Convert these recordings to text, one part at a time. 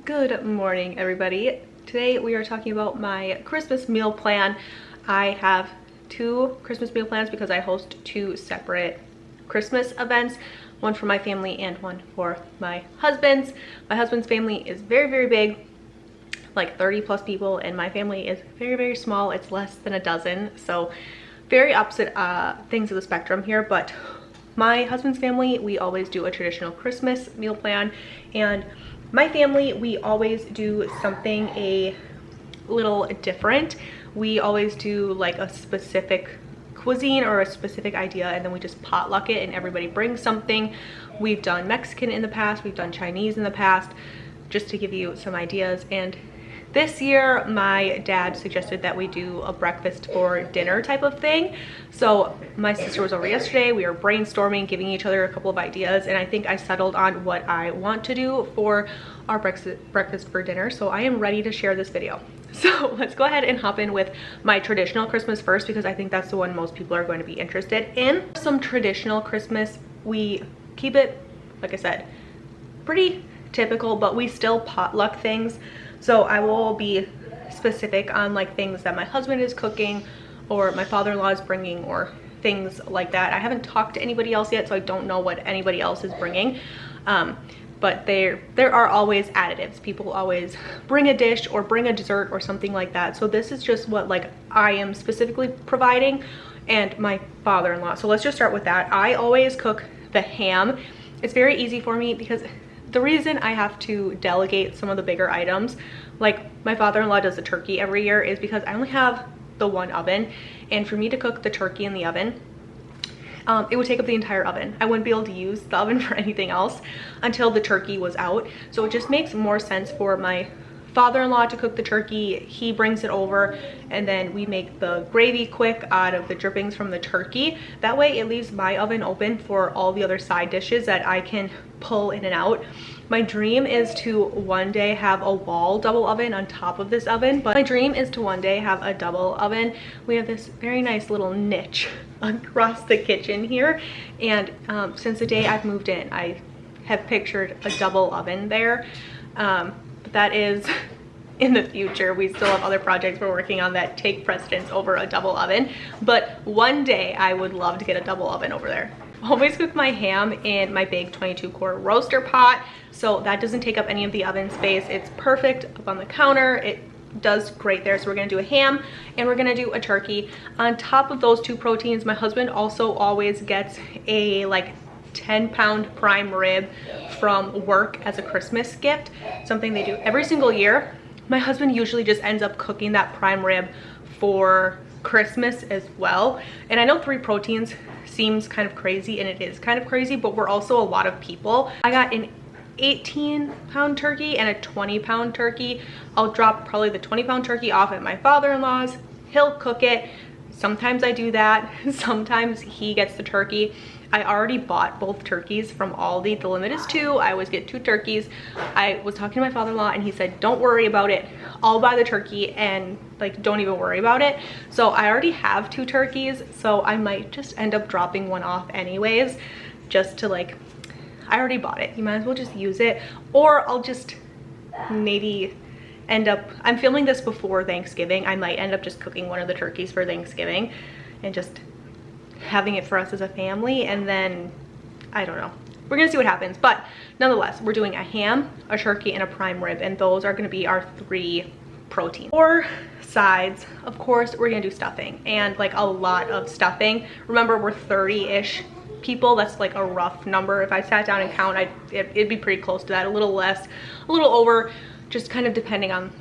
Good morning, everybody. Today we are talking about my Christmas meal plan. I have two Christmas meal plans because I host two separate Christmas events, one for my family and one for my husband's. My husband's family is very, very big, like 30 plus people, and my family is very, very small. It's less than a dozen, so very opposite things of the spectrum here. But my husband's family, we always do a traditional Christmas meal plan, and my family, we always do something a little different. We always do like a specific cuisine or a specific idea, and then we just potluck it and everybody brings something. We've done Mexican in the past, we've done Chinese in the past, just to give you some ideas. And this year my dad suggested that we do a breakfast for dinner type of thing. So my sister was over yesterday, we were brainstorming, giving each other a couple of ideas, and I think I settled on what I want to do for our breakfast for dinner. So I am ready to share this video. So let's go ahead and hop in with my traditional Christmas first, because I think that's the one most people are going to be interested in. Some traditional Christmas, we keep it, like I said, pretty typical, but we still potluck things. So I will be specific on like things that my husband is cooking or my father-in-law is bringing or things like that. I haven't talked to anybody else yet, so I don't know what anybody else is bringing. But there are always additives. People always bring a dish or bring a dessert or something like that. So this is just what like I am specifically providing, and my father-in-law. So let's just start with that. I always cook the ham. It's very easy for me because the reason I have to delegate some of the bigger items, like my father-in-law does the turkey every year, is because I only have the one oven, and for me to cook the turkey in the oven, it would take up the entire oven. I wouldn't be able to use the oven for anything else until the turkey was out. So it just makes more sense for my father-in-law to cook the turkey. He brings it over, and then we make the gravy quick out of the drippings from the turkey. That way it leaves my oven open for all the other side dishes that I can pull in and out. My dream is to one day have a wall double oven on top of this oven, but my dream is to one day have a double oven. We have this very nice little niche across the kitchen here, and since the day I've moved in, I have pictured a double oven there. But that is in the future. We still have other projects we're working on that take precedence over a double oven, but one day I would love to get a double oven over there. Always cook my ham in my big 22 quart roaster pot, so that doesn't take up any of the oven space. It's perfect up on the counter. It does great there. So we're gonna do a ham and we're gonna do a turkey. On top of those two proteins, my husband also always gets a like 10-pound prime rib from work as a Christmas gift, something they do every single year. My husband usually just ends up cooking that prime rib for Christmas as well. And I know 3 proteins seems kind of crazy, and it is kind of crazy, but we're also a lot of people. I got an 18-pound turkey and a 20-pound turkey. I'll drop probably the 20-pound turkey off at my father-in-law's. He'll cook it. Sometimes I do that. Sometimes he gets the turkey. I already bought both turkeys from Aldi. The limit is 2. I always get 2 turkeys. I was talking to my father-in-law and he said, don't worry about it. I'll buy the turkey and like don't even worry about it. So I already have 2 turkeys, so I might just end up dropping one off anyways, just to like, I already bought it. You might as well just use it. Or I'll just maybe end up, I'm filming this before Thanksgiving. I might end up just cooking one of the turkeys for Thanksgiving and just having it for us as a family, and then I don't know, we're gonna see what happens. But nonetheless, we're doing a ham, a turkey, and a prime rib, and those are gonna be our 3 proteins. For sides, of course, we're gonna do stuffing, and like a lot of stuffing. Remember, we're 30-ish people. That's like a rough number. If I sat down and count, it'd be pretty close to that, a little less, a little over, just kind of depending on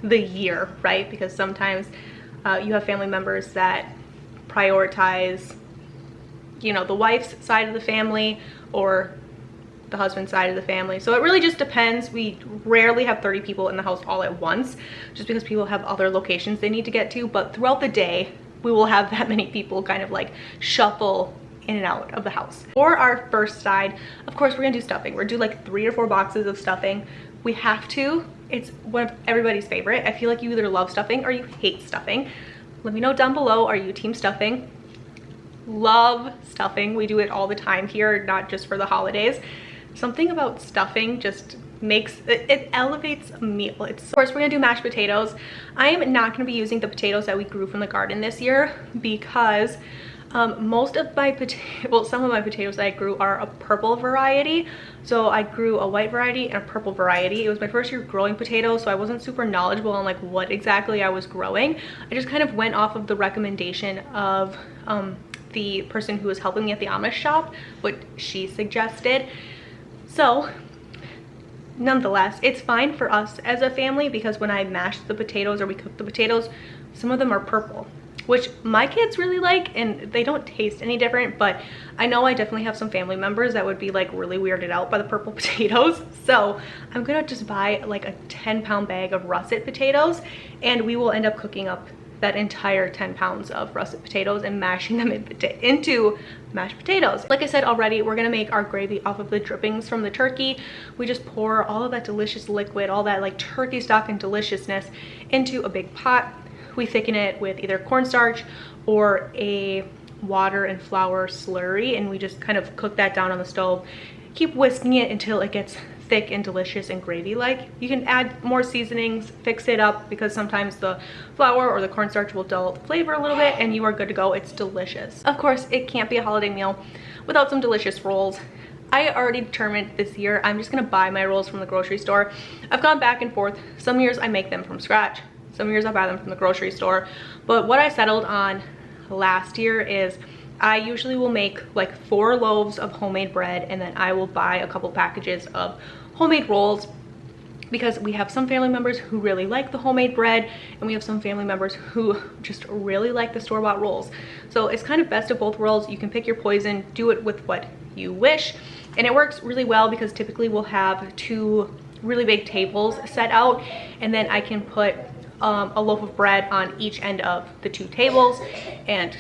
the year, right? Because sometimes you have family members that prioritize, you know, the wife's side of the family or the husband's side of the family. So it really just depends. We rarely have 30 people in the house all at once, just because people have other locations they need to get to. But throughout the day, we will have that many people kind of like shuffle in and out of the house. For our first side, of course, we're gonna do stuffing. We're gonna do like 3 or 4 boxes of stuffing. We have to. It's one of everybody's favorite. I feel like you either love stuffing or you hate stuffing. Let me know down below, are you team stuffing? Love stuffing. We do it all the time here, not just for the holidays. Something about stuffing just it elevates a meal. Of course, we're gonna do mashed potatoes. I am not gonna be using the potatoes that we grew from the garden this year because most of my some of my potatoes that I grew are a purple variety. So I grew a white variety and a purple variety. It was my first year growing potatoes, so I wasn't super knowledgeable on like what exactly I was growing. I just kind of went off of the recommendation of the person who was helping me at the Amish shop, what she suggested. So nonetheless, it's fine for us as a family because when I mash the potatoes or we cook the potatoes, some of them are purple, which my kids really like, and they don't taste any different, but I know I definitely have some family members that would be like really weirded out by the purple potatoes. So I'm gonna just buy like a 10-pound bag of russet potatoes, and we will end up cooking up that entire 10 pounds of russet potatoes and mashing them into mashed potatoes. Like I said already, we're gonna make our gravy off of the drippings from the turkey. We just pour all of that delicious liquid, all that like turkey stock and deliciousness into a big pot. We thicken it with either cornstarch or a water and flour slurry, and we just kind of cook that down on the stove. Keep whisking it until it gets thick and delicious and gravy-like. You can add more seasonings, fix it up, because sometimes the flour or the cornstarch will dull the flavor a little bit, and you are good to go. It's delicious. Of course, it can't be a holiday meal without some delicious rolls. I already determined this year I'm just gonna buy my rolls from the grocery store. I've gone back and forth. Some years I make them from scratch. Some years I buy them from the grocery store. But what I settled on last year is I usually will make like 4 loaves of homemade bread, and then I will buy a couple packages of homemade rolls, because we have some family members who really like the homemade bread, and we have some family members who just really like the store-bought rolls. So it's kind of best of both worlds. You can pick your poison, do it with what you wish, and it works really well because typically we'll have 2 really big tables set out, and then I can put a loaf of bread on each end of the 2 tables, and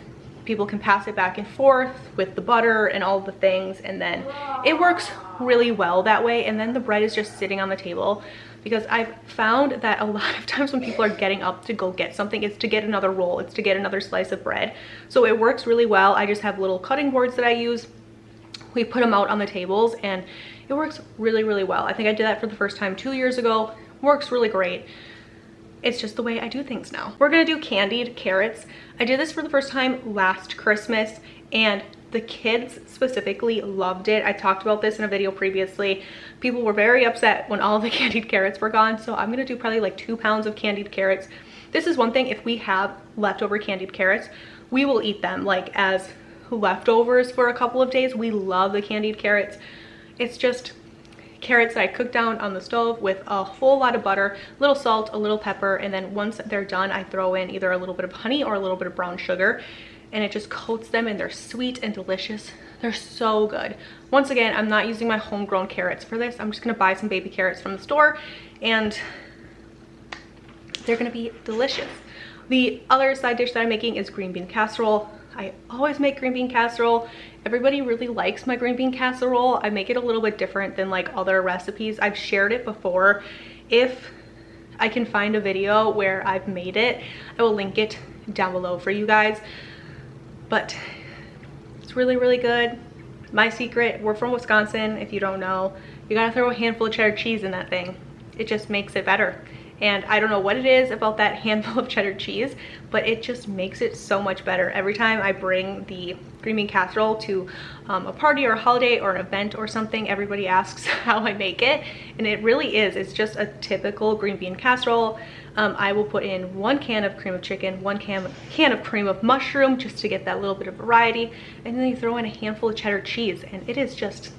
people can pass it back and forth with the butter and all the things, and then it works really well that way. And then the bread is just sitting on the table, because I've found that a lot of times when people are getting up to go get something, it's to get another roll, it's to get another slice of bread. So it works really well. I just have little cutting boards that I use. We put them out on the tables, and it works really, really well. I think I did that for the first time 2 years ago. Works really great. It's just the way I do things now. We're gonna do candied carrots. I did this for the first time last Christmas, and the kids specifically loved it. I talked about this in a video previously. People were very upset when all the candied carrots were gone, so I'm gonna do probably like 2 pounds of candied carrots. This is one thing, if we have leftover candied carrots, we will eat them like as leftovers for a couple of days. We love the candied carrots. It's just carrots that I cook down on the stove with a whole lot of butter, a little salt, a little pepper, and then once they're done, I throw in either a little bit of honey or a little bit of brown sugar, and it just coats them, and they're sweet and delicious. They're so good. Once again, I'm not using my homegrown carrots for this. I'm just gonna buy some baby carrots from the store, and they're gonna be delicious. The other side dish that I'm making is green bean casserole. I always make green bean casserole. Everybody really likes my green bean casserole. I make it a little bit different than like other recipes. I've shared it before. If I can find a video where I've made it, I will link it down below for you guys. But it's really, really good. My secret, we're from Wisconsin, if you don't know. You gotta throw a handful of cheddar cheese in that thing. It just makes it better. And I don't know what it is about that handful of cheddar cheese, but it just makes it so much better. Every time I bring the green bean casserole to a party or a holiday or an event or something, everybody asks how I make it. And it really is. It's just a typical green bean casserole. I will put in 1 can of cream of chicken, 1 can of cream of mushroom, just to get that little bit of variety. And then you throw in a handful of cheddar cheese, and it is just,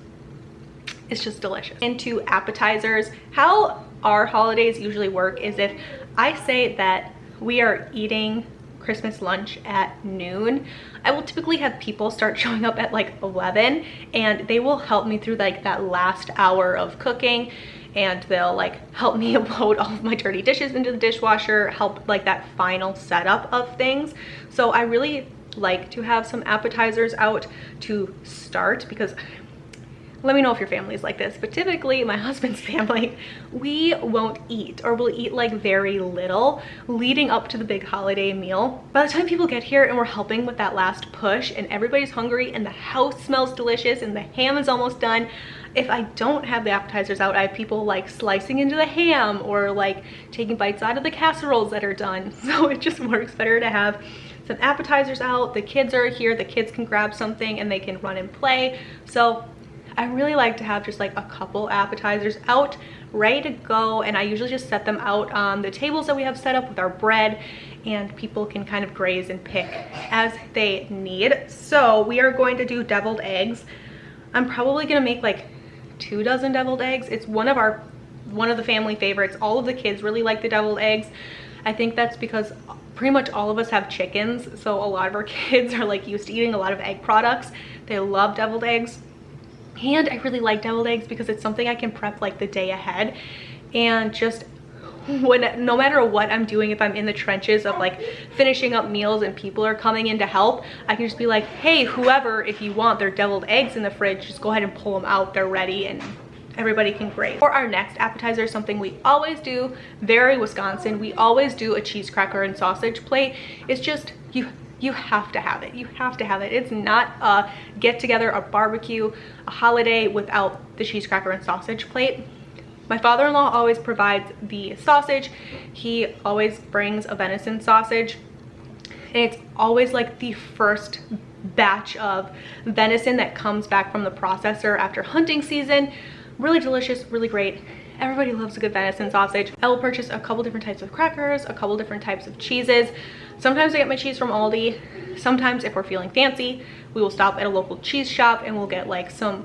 it's just delicious. Into appetizers. How our holidays usually work is if I say that we are eating Christmas lunch at noon, I will typically have people start showing up at like 11, and they will help me through like that last hour of cooking, and they'll like help me load all of my dirty dishes into the dishwasher, help like that final setup of things. So I really like to have some appetizers out to start, because let me know if your family is like this, but typically my husband's family, we won't eat, or we'll eat like very little leading up to the big holiday meal. By the time people get here and we're helping with that last push and everybody's hungry and the house smells delicious and the ham is almost done, if I don't have the appetizers out, I have people like slicing into the ham or like taking bites out of the casseroles that are done. So it just works better to have some appetizers out. The kids are here, the kids can grab something and they can run and play. So I really like to have just like a couple appetizers out ready to go, and I usually just set them out on the tables that we have set up with our bread, and people can kind of graze and pick as they need. So we are going to do deviled eggs. I'm probably gonna make like 2 dozen deviled eggs. It's one of the family favorites. All of the kids really like the deviled eggs. I think that's because pretty much all of us have chickens, so a lot of our kids are like used to eating a lot of egg products. They love deviled eggs. And I really like deviled eggs because it's something I can prep like the day ahead, and just no matter what I'm doing, if I'm in the trenches of like finishing up meals and people are coming in to help, I can just be like, hey, whoever, if you want their deviled eggs in the fridge, just go ahead and pull them out. They're ready and everybody can grab. For our next appetizer, something we always do, very Wisconsin, we always do a cheese cracker and sausage plate. It's just, you have to have it. You have to have it. It's not a get together, a barbecue, a holiday without the cheese cracker and sausage plate. My father-in-law always provides the sausage. He always brings a venison sausage. And it's always like the first batch of venison that comes back from the processor after hunting season. Really delicious, really great. Everybody loves a good venison sausage. I will purchase a couple different types of crackers, a couple different types of cheeses. Sometimes I get my cheese from Aldi. Sometimes if we're feeling fancy, we will stop at a local cheese shop and we'll get like some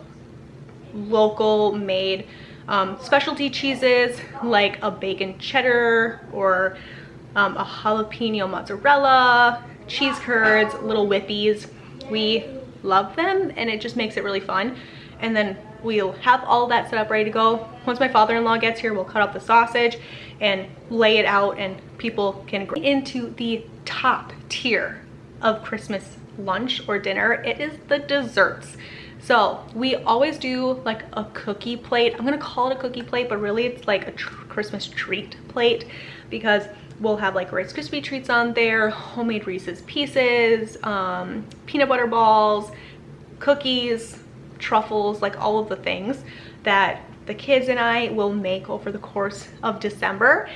local made specialty cheeses, like a bacon cheddar or a jalapeno mozzarella, cheese curds, little whippies. We love them and it just makes it really fun. And then we'll have all that set up ready to go. Once my father-in-law gets here, we'll cut up the sausage and lay it out and people can go into the top tier of Christmas lunch or dinner. It is the desserts. So we always do like a cookie plate. I'm gonna call it a cookie plate, but really it's like a Christmas treat plate, because we'll have like Rice Krispie treats on there, homemade Reese's Pieces, peanut butter balls, cookies, truffles, like all of the things that the kids and I will make over the course of December.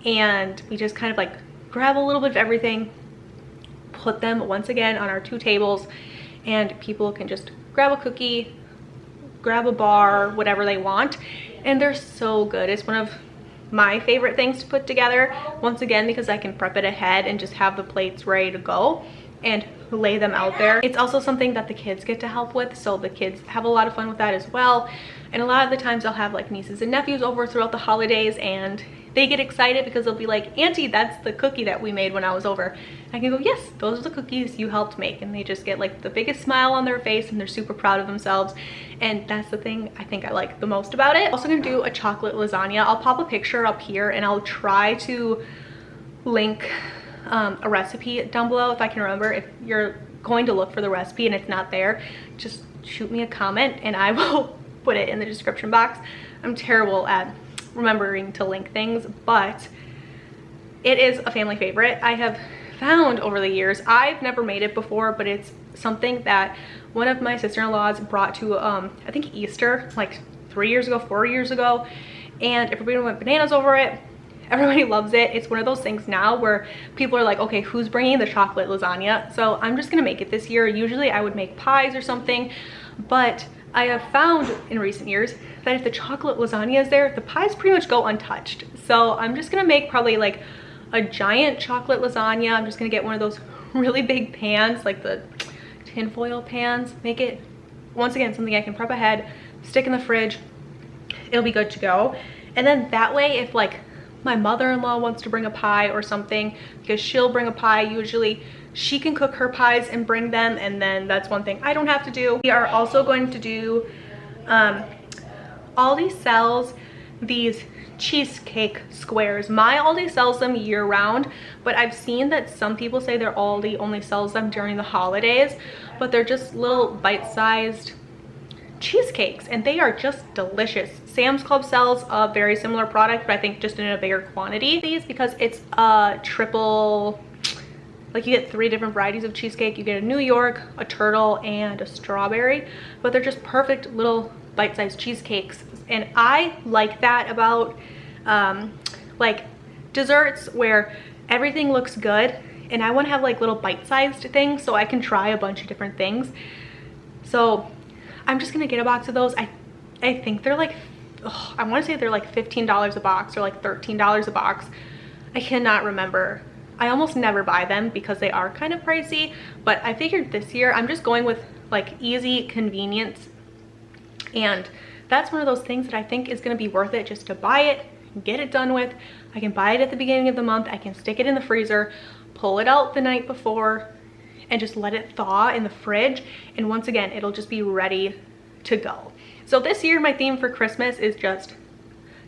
And we just kind of like grab a little bit of everything, put them once again on our 2 tables, and people can just grab a cookie, grab a bar, whatever they want. And they're so good. It's one of my favorite things to put together, once again because I can prep it ahead and just have the plates ready to go and lay them out there. It's also something that the kids get to help with, so the kids have a lot of fun with that as well. And a lot of the times I'll have like nieces and nephews over throughout the holidays, and they get excited because they'll be like, Auntie, that's the cookie that we made when I was over. I can go, yes, those are the cookies you helped make. And they just get like the biggest smile on their face and they're super proud of themselves. And that's the thing I think I like the most about it. Also gonna do a chocolate lasagna. I'll pop a picture up here and I'll try to link a recipe down below if I can remember. If you're going to look for the recipe and it's not there, just shoot me a comment and I will put it in the description box. I'm terrible at remembering to link things, but it is a family favorite. I have found over the years, I've never made it before, but it's something that one of my sister-in-laws brought to I think Easter like 3 years ago, 4 years ago, and everybody went bananas over it. Everybody loves it. It's one of those things now where people are like, okay, who's bringing the chocolate lasagna? So I'm just gonna make it this year. Usually I would make pies or something, but I have found in recent years that if the chocolate lasagna is there, the pies pretty much go untouched. So I'm just gonna make probably like a giant chocolate lasagna. I'm just gonna get one of those really big pans, like the tinfoil pans. Make it, once again, something I can prep ahead, stick in the fridge, it'll be good to go. And then that way, if like my mother-in-law wants to bring a pie or something, because she'll bring a pie usually, she can cook her pies and bring them, and then that's one thing I don't have to do. We are also going to do, Aldi sells these cheesecake squares. My Aldi sells them year round, but I've seen that some people say their Aldi only sells them during the holidays, but they're just little bite-sized cheesecakes, and they are just delicious. Sam's Club sells a very similar product, but I think just in a bigger quantity. These, because it's a triple, like you get 3 different varieties of cheesecake. You get a New York, a turtle, and a strawberry, but they're just perfect little bite-sized cheesecakes. And I like that about like desserts where everything looks good, and I want to have like little bite-sized things so I can try a bunch of different things. So I'm just gonna get a box of those. I think they're like, I want to say they're like $15 a box or like $13 a box. I cannot remember. I almost never buy them because they are kind of pricey, but I figured this year I'm just going with like easy convenience, and that's one of those things that I think is going to be worth it, just to buy it, get it done with. I can buy it at the beginning of the month, I can stick it in the freezer, pull it out the night before, and just let it thaw in the fridge, and once again it'll just be ready to go. So this year my theme for Christmas is just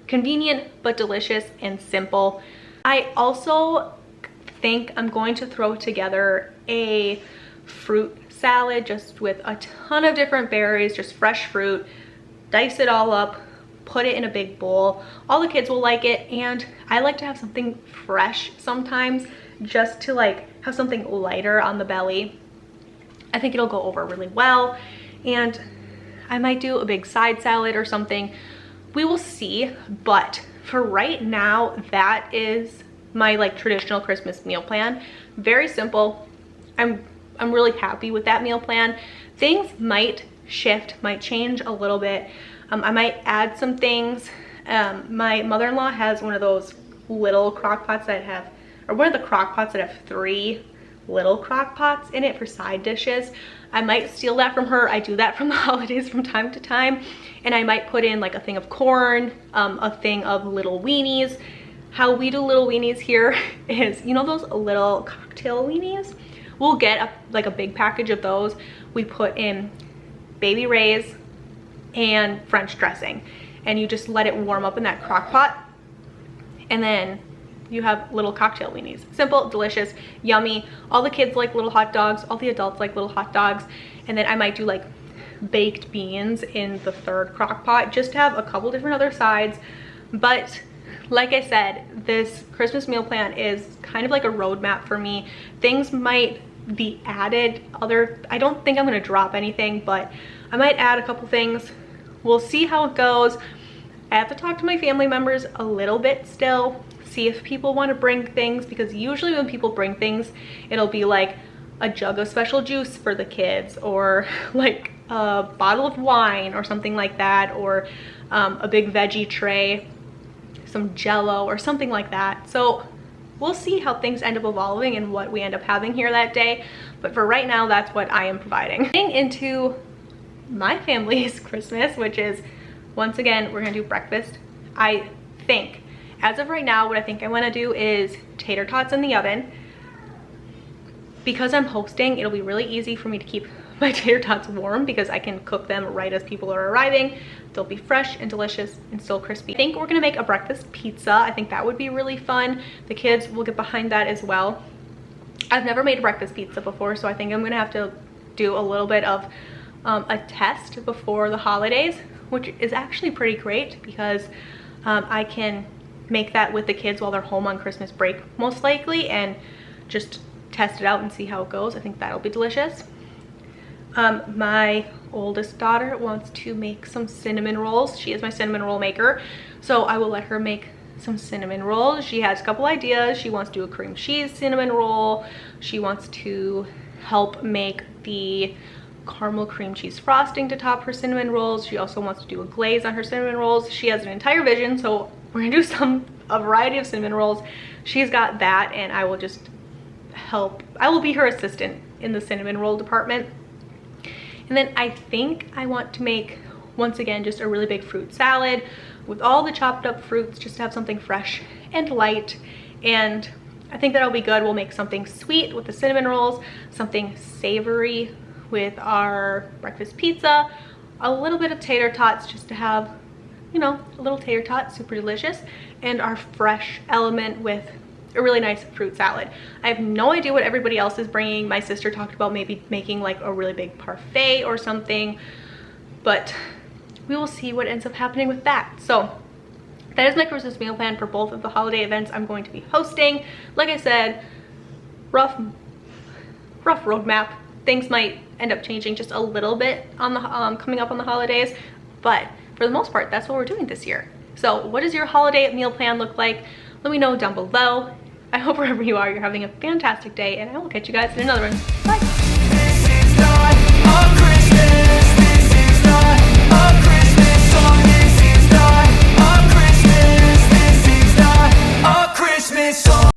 convenient but delicious and simple. I also think I'm going to throw together a fruit salad just with a ton of different berries, just fresh fruit, dice it all up, put it in a big bowl. All the kids will like it, and I like to have something fresh sometimes just to like have something lighter on the belly. I think it'll go over really well, and I might do a big side salad or something. We will see, but for right now, that is my like traditional Christmas meal plan. Very simple. I'm really happy with that meal plan. Things might shift, might change a little bit. I might add some things. My mother-in-law has one of those little crock pots that have, or one of the crock pots that have 3 little crock pots in it for side dishes. I might steal that from her. I do that from the holidays from time to time. And I might put in like a thing of corn, a thing of little weenies. How we do little weenies here is, you know those little cocktail weenies? We'll get like a big package of those. We put in Baby Ray's and French dressing, and you just let it warm up in that crock pot, and then you have little cocktail weenies. Simple, delicious, yummy. All the kids like little hot dogs, all the adults like little hot dogs. And then I might do like baked beans in the 3rd crock pot, just to have a couple different other sides. But like I said, this Christmas meal plan is kind of like a roadmap for me. Things might be added, I don't think I'm gonna drop anything, but I might add a couple things. We'll see how it goes. I have to talk to my family members a little bit still, see if people want to bring things, because usually when people bring things, it'll be like a jug of special juice for the kids, or like a bottle of wine or something like that, or a big veggie tray, some Jello or something like that. So we'll see how things end up evolving and what we end up having here that day. But for right now, that's what I am providing. Getting into my family's Christmas, which is, once again, we're gonna do breakfast. I think, as of right now, what I think I wanna do is tater tots in the oven. Because I'm hosting, it'll be really easy for me to keep my tater tots warm because I can cook them right as people are arriving. They'll be fresh and delicious and still crispy. I think we're gonna make a breakfast pizza. I think that would be really fun. The kids will get behind that as well. I've never made a breakfast pizza before, so I think I'm gonna have to do a little bit of a test before the holidays, which is actually pretty great because I can make that with the kids while they're home on Christmas break most likely, and just test it out and see how it goes. I think that'll be delicious. My oldest daughter wants to make some cinnamon rolls. She is my cinnamon roll maker, so I will let her make some cinnamon rolls. She has a couple ideas. She wants to do a cream cheese cinnamon roll. She wants to help make the caramel cream cheese frosting to top her cinnamon rolls. She also wants to do a glaze on her cinnamon rolls. She has an entire vision, so we're gonna do a variety of cinnamon rolls. She's got that, and I will just help. I will be her assistant in the cinnamon roll department. And then I think I want to make, once again, just a really big fruit salad with all the chopped up fruits, just to have something fresh and light. And I think that'll be good. We'll make something sweet with the cinnamon rolls, something savory with our breakfast pizza, a little bit of tater tots just to have, you know, a little tater tot, super delicious, and our fresh element with a really nice fruit salad. I have no idea what everybody else is bringing. My sister talked about maybe making like a really big parfait or something. but we will see what ends up happening with that. So that is my Christmas meal plan for both of the holiday events I'm going to be hosting. Like I said, rough roadmap. Things might end up changing just a little bit on the coming up on the holidays, but for the most part, that's what we're doing this year. So what does your holiday meal plan look like? Let me know down below. I hope wherever you are, you're having a fantastic day, and I will catch you guys in another one. Bye.